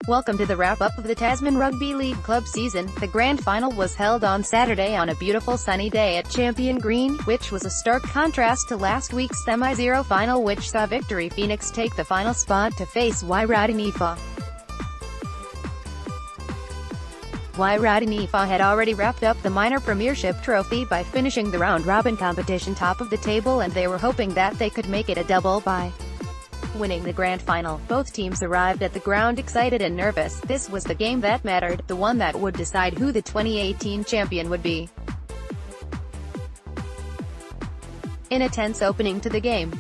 Welcome to the wrap-up of the Tasman Rugby League Club season. The grand final was held on Saturday on a beautiful sunny day at Champion Green, which was a stark contrast to last week's semi-zero final which saw Victory Phoenix take the final spot to face Wairau Taniwha. Wairau Taniwha had already wrapped up the minor premiership trophy by finishing the round-robin competition top of the table, and they were hoping that they could make it a double by winning the grand final. Both teams arrived at the ground excited and nervous. This was the game that mattered, the one that would decide who the 2018 champion would be. In a tense opening to the game,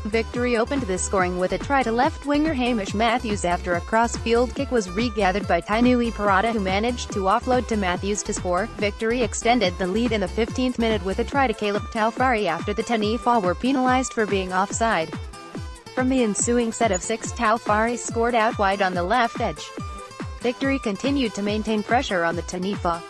Victory opened the scoring with a try to left-winger Hamish Matthews after a cross-field kick was regathered by Taniwha, who managed to offload to Matthews to score. Victory extended the lead in the 15th minute with a try to Caleb Taufari after the Taniwha were penalised for being offside. From the ensuing set of 6, Taufari scored out wide on the left edge. Victory continued to maintain pressure on the Taniwha.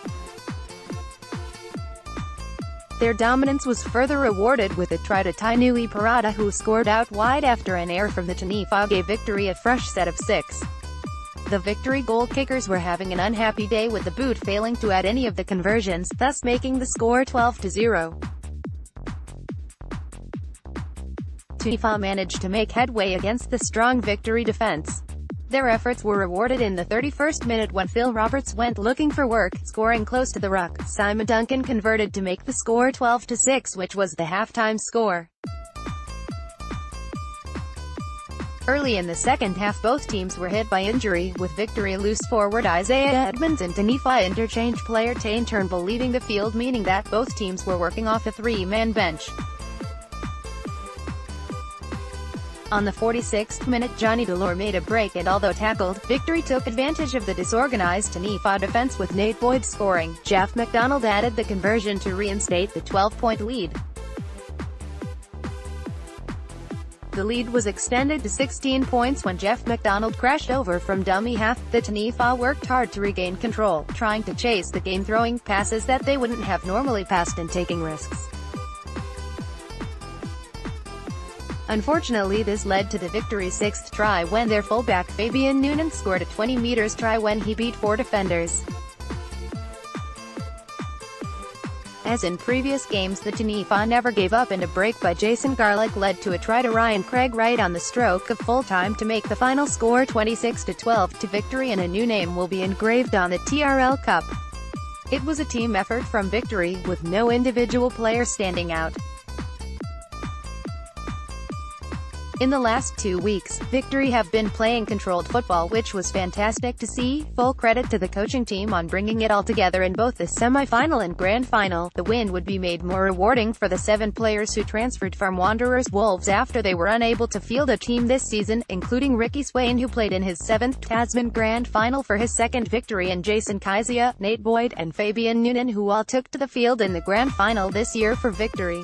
Their dominance was further rewarded with a try to Taniwha, who scored out wide after an error from the Taniwha gave Victory a fresh set of 6. The Victory goal kickers were having an unhappy day with the boot failing to add any of the conversions, thus making the score 12-0. Taniwha managed to make headway against the strong Victory defense. Their efforts were rewarded in the 31st minute when Phil Roberts went looking for work, scoring close to the ruck. Simon Duncan converted to make the score 12-6, which was the halftime score. Early in the second half both teams were hit by injury, with Victory loose forward Isaiah Edmonds and Taniwha interchange player Tane Turnbull leaving the field, meaning that both teams were working off a 3-man bench. On the 46th minute Johnny Delore made a break and, although tackled, Victory took advantage of the disorganized Taniwha defense with Nate Boyd scoring. Jeff McDonald added the conversion to reinstate the 12-point lead. The lead was extended to 16 points when Jeff McDonald crashed over from dummy half. The Taniwha worked hard to regain control, trying to chase the game, throwing passes that they wouldn't have normally passed and taking risks. Unfortunately, this led to the Victory's 6th try when their fullback Fabian Noonan scored a 20-meter try when he beat 4 defenders. As in previous games, the Taniwha never gave up, and a break by Jason Garlick led to a try to Ryan Craig right on the stroke of full-time to make the final score 26-12 to Victory, and a new name will be engraved on the TRL Cup. It was a team effort from Victory, with no individual player standing out. In the last 2 weeks, Victory have been playing controlled football, which was fantastic to see. Full credit to the coaching team on bringing it all together in both the semi-final and grand final. The win would be made more rewarding for the 7 players who transferred from Wanderers Wolves after they were unable to field a team this season, including Ricky Swain, who played in his 7th Tasman Grand Final for his 2nd victory, and Jason Kizia, Nate Boyd, and Fabian Noonan, who all took to the field in the grand final this year for Victory.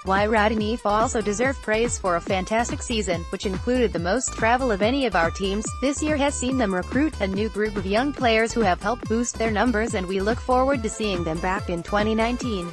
Wairau Taniwha also deserve praise for a fantastic season, which included the most travel of any of our teams. This year has seen them recruit a new group of young players who have helped boost their numbers, and we look forward to seeing them back in 2019.